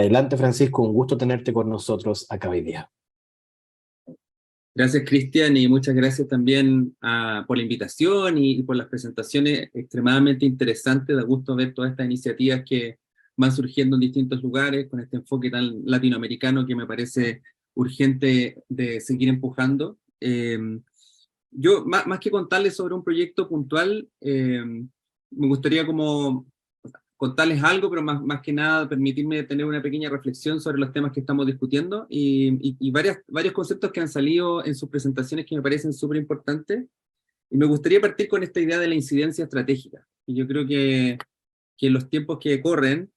Adelante, Francisco, un gusto tenerte con nosotros acá hoy día. Gracias, Cristian, y muchas gracias también por la invitación y por las presentaciones extremadamente interesantes. Da gusto ver todas estas iniciativas que van surgiendo en distintos lugares con este enfoque tan latinoamericano que me parece urgente de seguir empujando. Yo, más que contarles sobre un proyecto puntual, me gustaría como contarles algo, pero más que nada permitirme tener una pequeña reflexión sobre los temas que estamos discutiendo y varios conceptos que han salido en sus presentaciones que me parecen súper importantes. Y me gustaría partir con esta idea de la incidencia estratégica. Y yo creo que en los tiempos que corren,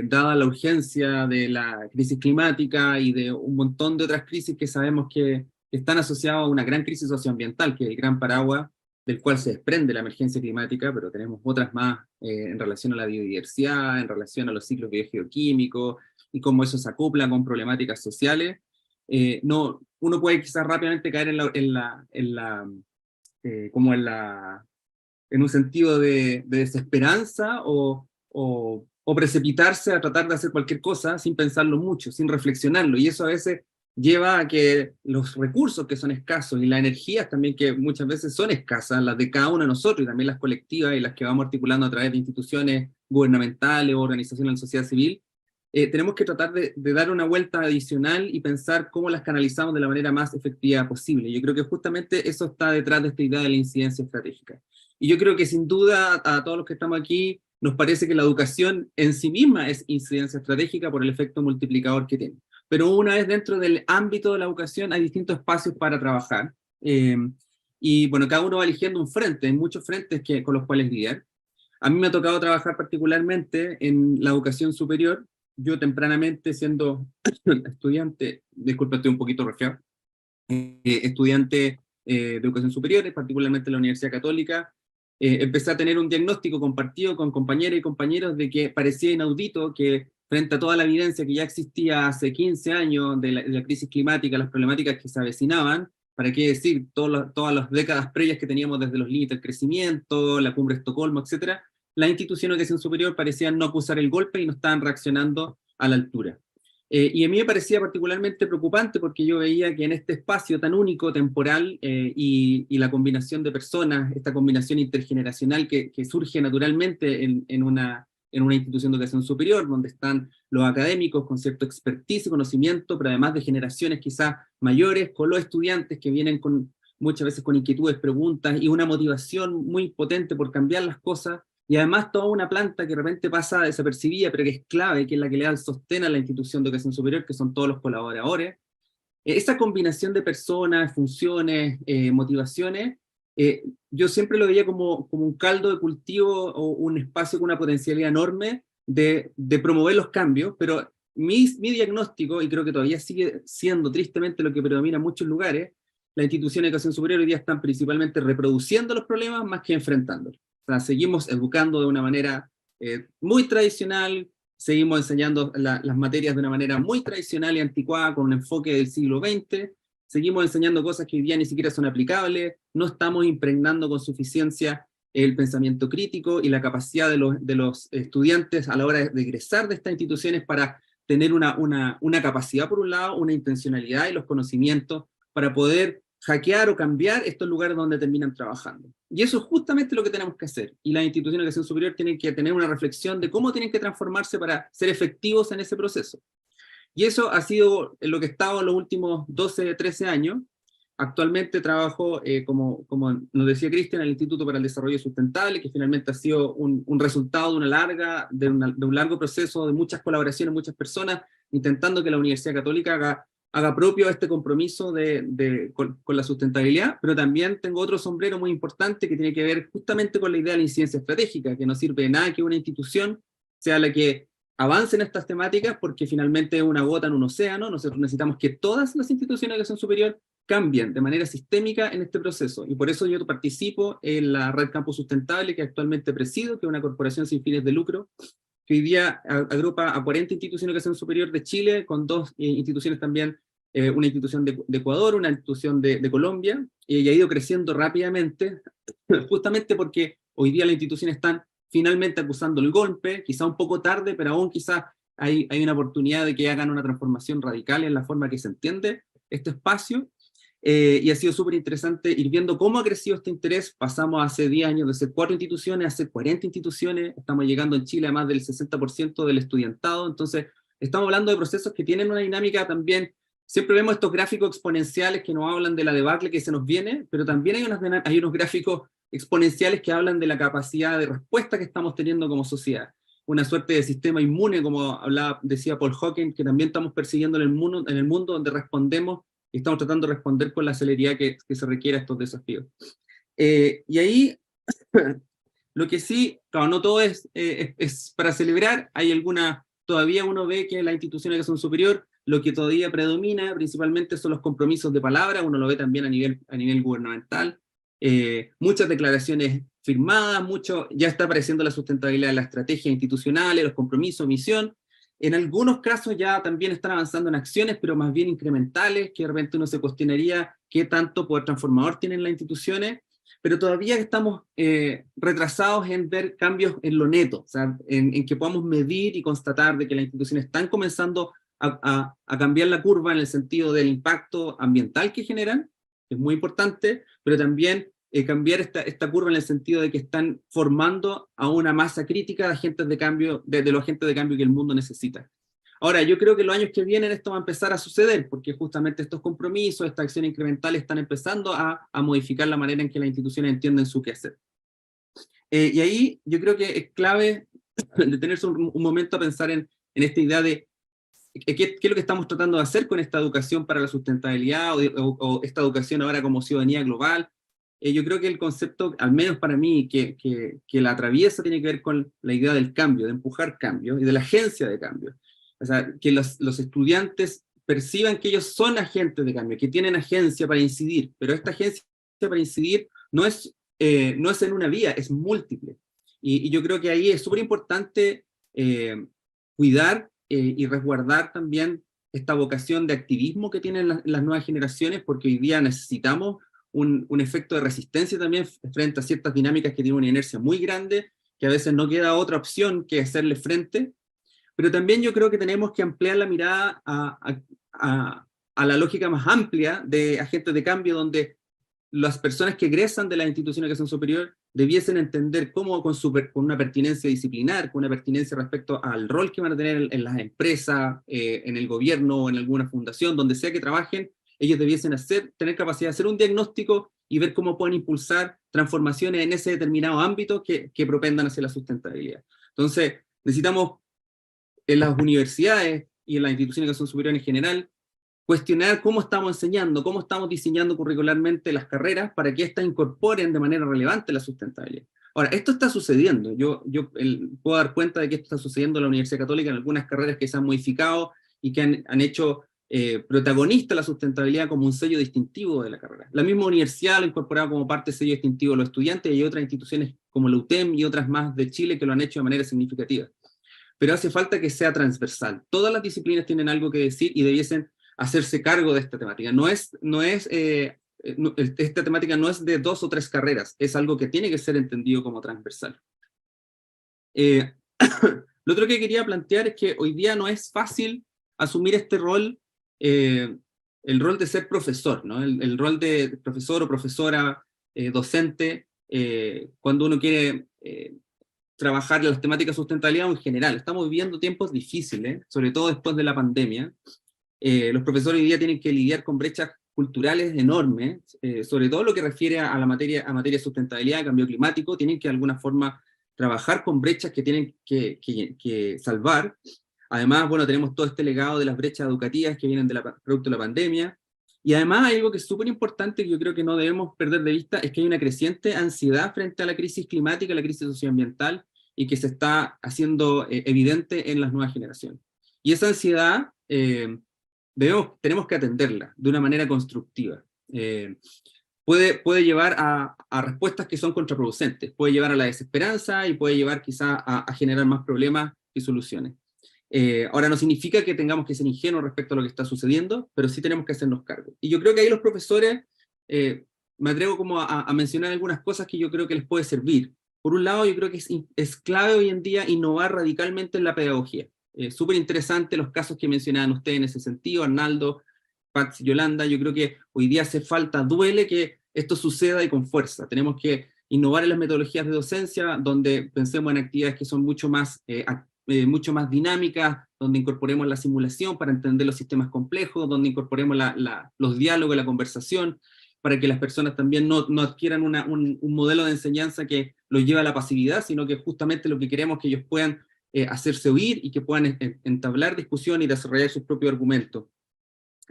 dada la urgencia de la crisis climática y de un montón de otras crisis que sabemos que están asociadas a una gran crisis socioambiental, que es el gran paraguas del cual se desprende la emergencia climática, pero tenemos otras más en relación a la biodiversidad, en relación a los ciclos biogeoquímicos, y cómo eso se acopla con problemáticas sociales. Uno puede quizás rápidamente caer como en un sentido de desesperanza o precipitarse a tratar de hacer cualquier cosa sin pensarlo mucho, sin reflexionarlo, y eso a veces lleva a que los recursos que son escasos y las energías también que muchas veces son escasas, las de cada uno de nosotros y también las colectivas y las que vamos articulando a través de instituciones gubernamentales o organizaciones de la sociedad civil, tenemos que tratar de dar una vuelta adicional y pensar cómo las canalizamos de la manera más efectiva posible. Yo creo que justamente eso está detrás de esta idea de la incidencia estratégica. Y yo creo que sin duda a todos los que estamos aquí nos parece que la educación en sí misma es incidencia estratégica por el efecto multiplicador que tiene. Pero una vez dentro del ámbito de la educación hay distintos espacios para trabajar. Y bueno, cada uno va eligiendo un frente, hay muchos frentes con los cuales lidiar. A mí me ha tocado trabajar particularmente en la educación superior. Yo tempranamente siendo estudiante, disculpa, estoy un poquito resfriado, estudiante de educación superior, particularmente en la Universidad Católica, empecé a tener un diagnóstico compartido con compañeras y compañeros de que parecía inaudito que frente a toda la evidencia que ya existía hace 15 años de la crisis climática, las problemáticas que se avecinaban, para qué decir, todas las décadas previas que teníamos desde los límites del crecimiento, la cumbre de Estocolmo, etcétera, las instituciones de educación superior parecían no acusar el golpe y no estaban reaccionando a la altura. Y a mí me parecía particularmente preocupante porque yo veía que en este espacio tan único, temporal, y la combinación de personas, esta combinación intergeneracional que surge naturalmente en una institución de educación superior, donde están los académicos con cierto expertise y conocimiento, pero además de generaciones quizás mayores, con los estudiantes que vienen muchas veces con inquietudes, preguntas y una motivación muy potente por cambiar las cosas, y además toda una planta que de repente pasa desapercibida, pero que es clave, que es la que le da el sostén a la institución de educación superior, que son todos los colaboradores. Esa combinación de personas, funciones, motivaciones, yo siempre lo veía como un caldo de cultivo o un espacio con una potencialidad enorme de promover los cambios, pero mi diagnóstico, y creo que todavía sigue siendo tristemente lo que predomina en muchos lugares, las instituciones de educación superior hoy día están principalmente reproduciendo los problemas más que enfrentándolos. O sea, seguimos educando de una manera muy tradicional, seguimos enseñando las materias de una manera muy tradicional y anticuada, con un enfoque del siglo XX, seguimos enseñando cosas que hoy día ni siquiera son aplicables, no estamos impregnando con suficiencia el pensamiento crítico y la capacidad de los estudiantes a la hora de egresar de estas instituciones para tener una capacidad por un lado, una intencionalidad y los conocimientos para poder hackear o cambiar estos lugares donde terminan trabajando. Y eso es justamente lo que tenemos que hacer. Y las instituciones de educación superior tienen que tener una reflexión de cómo tienen que transformarse para ser efectivos en ese proceso. Y eso ha sido lo que he estado en los últimos 12, 13 años. Actualmente trabajo, como nos decía Cristian, en el Instituto para el Desarrollo Sustentable, que finalmente ha sido un resultado de un largo proceso, de muchas colaboraciones, muchas personas, intentando que la Universidad Católica haga propio este compromiso con la sustentabilidad, pero también tengo otro sombrero muy importante que tiene que ver justamente con la idea de la incidencia estratégica, que no sirve de nada que una institución sea la que avance en estas temáticas, porque finalmente es una gota en un océano. Nosotros necesitamos que todas las instituciones de educación superior cambien de manera sistémica en este proceso, y por eso yo participo en la Red Campus Sustentable, que actualmente presido, que es una corporación sin fines de lucro, que hoy día agrupa a 40 instituciones de educación superior de Chile, con dos instituciones también, una institución de Ecuador, una institución de Colombia, y ha ido creciendo rápidamente, justamente porque hoy día las instituciones están finalmente acusando el golpe, quizá un poco tarde, pero aún quizá hay una oportunidad de que hagan una transformación radical en la forma que se entiende este espacio, y ha sido súper interesante ir viendo cómo ha crecido este interés. Pasamos hace 10 años de ser 4 instituciones a ser 40 instituciones, estamos llegando en Chile a más del 60% del estudiantado, entonces estamos hablando de procesos que tienen una dinámica también. Siempre vemos estos gráficos exponenciales que nos hablan de la debacle que se nos viene, pero también hay unos gráficos exponenciales que hablan de la capacidad de respuesta que estamos teniendo como sociedad. Una suerte de sistema inmune, como decía Paul Hawking, que también estamos persiguiendo en el mundo donde respondemos y estamos tratando de responder con la celeridad que se requiere a estos desafíos. Y ahí, lo que sí, claro, no todo es para celebrar, hay todavía uno ve que las instituciones que son superior, lo que todavía predomina principalmente son los compromisos de palabra, uno lo ve también a nivel gubernamental, muchas declaraciones firmadas, ya está apareciendo la sustentabilidad de las estrategias institucionales, los compromisos, misión. En algunos casos ya también están avanzando en acciones, pero más bien incrementales, que de repente uno se cuestionaría qué tanto poder transformador tienen las instituciones, pero todavía estamos retrasados en ver cambios en lo neto, o sea, en que podamos medir y constatar de que las instituciones están comenzando a cambiar la curva en el sentido del impacto ambiental que generan, que es muy importante, pero también cambiar esta curva en el sentido de que están formando a una masa crítica de agentes de cambio, de los agentes de cambio que el mundo necesita. Ahora, yo creo que los años que vienen esto va a empezar a suceder, porque justamente estos compromisos, estas acciones incrementales están empezando a modificar la manera en que las instituciones entienden su quehacer. Y ahí yo creo que es clave detenerse un momento a pensar en esta idea de ¿qué es lo que estamos tratando de hacer con esta educación para la sustentabilidad o esta educación ahora como ciudadanía global? Yo creo que el concepto, al menos para mí, que la atraviesa tiene que ver con la idea del cambio, de empujar cambio y de la agencia de cambio. O sea, que los estudiantes perciban que ellos son agentes de cambio, que tienen agencia para incidir, pero esta agencia para incidir no es en una vía, es múltiple. Y yo creo que ahí es súper importante cuidar y resguardar también esta vocación de activismo que tienen las nuevas generaciones, porque hoy día necesitamos un efecto de resistencia también frente a ciertas dinámicas que tienen una inercia muy grande, que a veces no queda otra opción que hacerle frente, pero también yo creo que tenemos que ampliar la mirada a la lógica más amplia de agentes de cambio, donde las personas que egresan de las instituciones que son superior debiesen entender cómo con una pertinencia disciplinar, con una pertinencia respecto al rol que van a tener en las empresas, en el gobierno o en alguna fundación, donde sea que trabajen, ellos debiesen tener capacidad de hacer un diagnóstico y ver cómo pueden impulsar transformaciones en ese determinado ámbito que propendan hacia la sustentabilidad. Entonces, necesitamos en las universidades y en las instituciones que son superiores en general, cuestionar cómo estamos enseñando, cómo estamos diseñando curricularmente las carreras para que éstas incorporen de manera relevante la sustentabilidad. Ahora, esto está sucediendo. Yo puedo dar cuenta de que esto está sucediendo en la Universidad Católica en algunas carreras que se han modificado y que han hecho protagonista la sustentabilidad como un sello distintivo de la carrera. La misma universidad lo ha incorporado como parte del sello distintivo de los estudiantes, y hay otras instituciones como la UTEM y otras más de Chile que lo han hecho de manera significativa. Pero hace falta que sea transversal. Todas las disciplinas tienen algo que decir y debiesen hacerse cargo de esta temática. Esta temática no es de 2 o 3 carreras, es algo que tiene que ser entendido como transversal. Lo otro que quería plantear es que hoy día no es fácil asumir este rol, el rol de ser profesor, ¿no? El rol de profesor o profesora, docente, cuando uno quiere trabajar las temáticas de sustentabilidad en general. Estamos viviendo tiempos difíciles, sobre todo después de la pandemia. Los profesores hoy día tienen que lidiar con brechas culturales enormes, sobre todo lo que refiere a materia de sustentabilidad, cambio climático, tienen que de alguna forma trabajar con brechas que tienen que salvar. Además, bueno, tenemos todo este legado de las brechas educativas que vienen producto de la pandemia, y además hay algo que es súper importante que yo creo que no debemos perder de vista, es que hay una creciente ansiedad frente a la crisis climática, la crisis socioambiental, y que se está haciendo evidente en las nuevas generaciones. Y esa ansiedad tenemos que atenderla de una manera constructiva. Puede llevar a respuestas que son contraproducentes, puede llevar a la desesperanza y puede llevar quizá a generar más problemas que soluciones. Ahora no significa que tengamos que ser ingenuos respecto a lo que está sucediendo, pero sí tenemos que hacernos cargo. Y yo creo que ahí los profesores, me atrevo como a mencionar algunas cosas que yo creo que les puede servir. Por un lado, yo creo que es clave hoy en día innovar radicalmente en la pedagogía. súper interesante los casos que mencionaban ustedes en ese sentido, Arnaldo, Pax y Yolanda. Yo creo que hoy día hace falta, duele que esto suceda y con fuerza. Tenemos que innovar en las metodologías de docencia, donde pensemos en actividades que son mucho más dinámicas, donde incorporemos la simulación para entender los sistemas complejos, donde incorporemos los diálogos, la conversación, para que las personas también no adquieran un modelo de enseñanza que los lleve a la pasividad, sino que justamente lo que queremos es que ellos puedan hacerse oír y que puedan entablar discusión y desarrollar sus propios argumentos.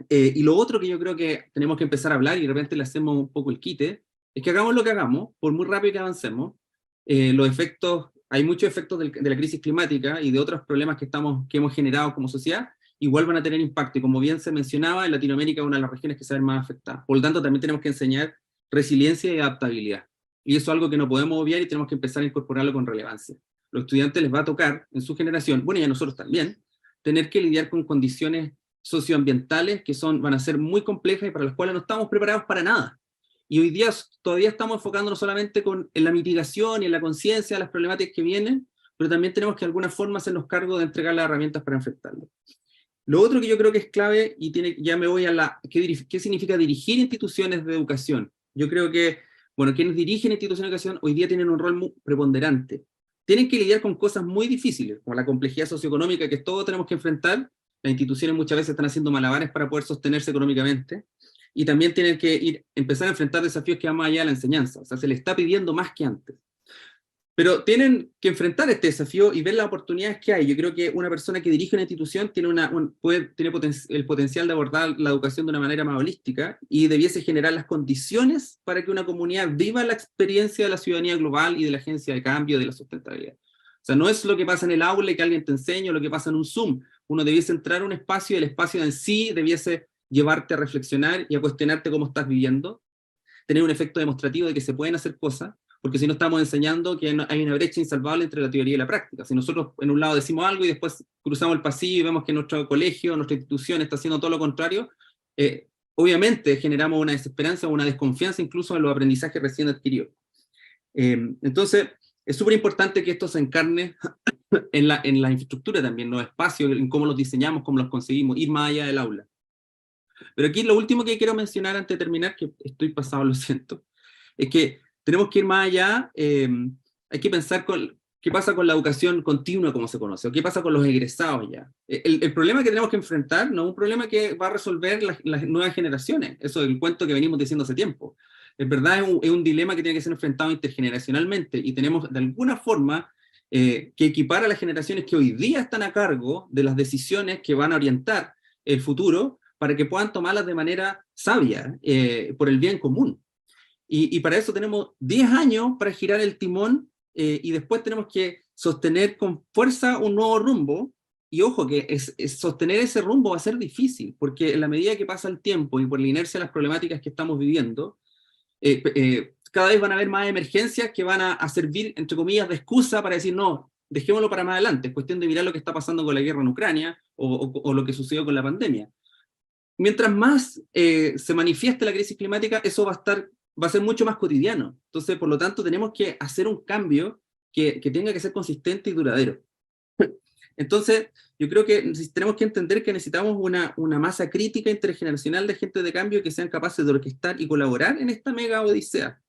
Y lo otro que yo creo que tenemos que empezar a hablar, y de repente le hacemos un poco el quite, es que hagamos lo que hagamos, por muy rápido que avancemos, los efectos, hay muchos efectos de la crisis climática y de otros problemas que hemos generado como sociedad, igual van a tener impacto, y como bien se mencionaba, en Latinoamérica es una de las regiones que se ven más afectadas. Por lo tanto, también tenemos que enseñar resiliencia y adaptabilidad. Y eso es algo que no podemos obviar y tenemos que empezar a incorporarlo con relevancia. Los estudiantes les va a tocar, en su generación, bueno, y a nosotros también, tener que lidiar con condiciones socioambientales que van a ser muy complejas y para las cuales no estamos preparados para nada. Y hoy día todavía estamos enfocándonos solamente en la mitigación y en la conciencia de las problemáticas que vienen, pero también tenemos que de alguna forma hacernos cargo de entregar las herramientas para enfrentarlo. Lo otro que yo creo que es clave, y ya me voy a ¿qué significa dirigir instituciones de educación? Yo creo que, bueno, quienes dirigen instituciones de educación hoy día tienen un rol muy preponderante. Tienen que lidiar con cosas muy difíciles, como la complejidad socioeconómica que todos tenemos que enfrentar. Las instituciones muchas veces están haciendo malabares para poder sostenerse económicamente, y también tienen que empezar a enfrentar desafíos que van más allá de la enseñanza. O sea, se les está pidiendo más que antes. Pero tienen que enfrentar este desafío y ver las oportunidades que hay. Yo creo que una persona que dirige una institución tiene el potencial de abordar la educación de una manera más holística y debiese generar las condiciones para que una comunidad viva la experiencia de la ciudadanía global y de la agencia de cambio, de la sustentabilidad. O sea, no es lo que pasa en el aula y que alguien te enseñe, o lo que pasa en un Zoom. Uno debiese entrar a un espacio y el espacio en sí debiese llevarte a reflexionar y a cuestionarte cómo estás viviendo, tener un efecto demostrativo de que se pueden hacer cosas, porque si no estamos enseñando que hay una brecha insalvable entre la teoría y la práctica. Si nosotros en un lado decimos algo y después cruzamos el pasillo y vemos que nuestro colegio, nuestra institución está haciendo todo lo contrario, obviamente generamos una desesperanza o una desconfianza incluso en los aprendizajes recién adquiridos. Entonces, es súper importante que esto se encarne en la infraestructura también, los espacios, en cómo los diseñamos, cómo los conseguimos, ir más allá del aula. Pero aquí lo último que quiero mencionar antes de terminar, que estoy pasado, lo siento, es que tenemos que ir más allá. Hay que pensar qué pasa con la educación continua, como se conoce, o qué pasa con los egresados ya. El problema que tenemos que enfrentar no es un problema que va a resolver las nuevas generaciones, eso es el cuento que venimos diciendo hace tiempo. En verdad es un dilema que tiene que ser enfrentado intergeneracionalmente, y tenemos de alguna forma que equipar a las generaciones que hoy día están a cargo de las decisiones que van a orientar el futuro, para que puedan tomarlas de manera sabia, por el bien común. Y para eso tenemos 10 años para girar el timón, y después tenemos que sostener con fuerza un nuevo rumbo. Y ojo, que sostener ese rumbo va a ser difícil, porque en la medida que pasa el tiempo y por la inercia de las problemáticas que estamos viviendo, cada vez van a haber más emergencias que van a servir, entre comillas, de excusa para decir, no, dejémoslo para más adelante. Es cuestión de mirar lo que está pasando con la guerra en Ucrania o lo que sucedió con la pandemia. Mientras más se manifieste la crisis climática, eso va a ser mucho más cotidiano. Entonces, por lo tanto, tenemos que hacer un cambio que tenga que ser consistente y duradero. Entonces, yo creo que tenemos que entender que necesitamos una masa crítica intergeneracional de gente de cambio que sean capaces de orquestar y colaborar en esta mega odisea.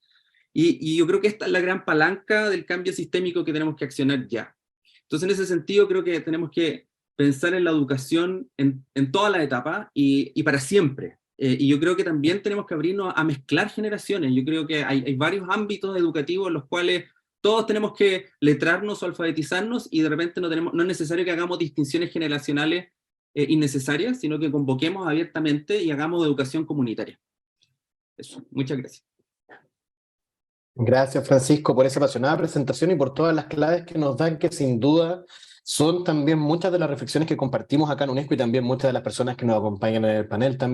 Y yo creo que esta es la gran palanca del cambio sistémico que tenemos que accionar ya. Entonces, en ese sentido, creo que tenemos que pensar en la educación en todas las etapas y para siempre. Y yo creo que también tenemos que abrirnos a mezclar generaciones. Yo creo que hay varios ámbitos educativos en los cuales todos tenemos que letrarnos o alfabetizarnos, y de repente no es necesario que hagamos distinciones generacionales innecesarias, sino que convoquemos abiertamente y hagamos educación comunitaria. Eso, muchas gracias. Gracias, Francisco, por esa apasionada presentación y por todas las claves que nos dan, que sin duda son también muchas de las reflexiones que compartimos acá en UNESCO, y también muchas de las personas que nos acompañan en el panel también.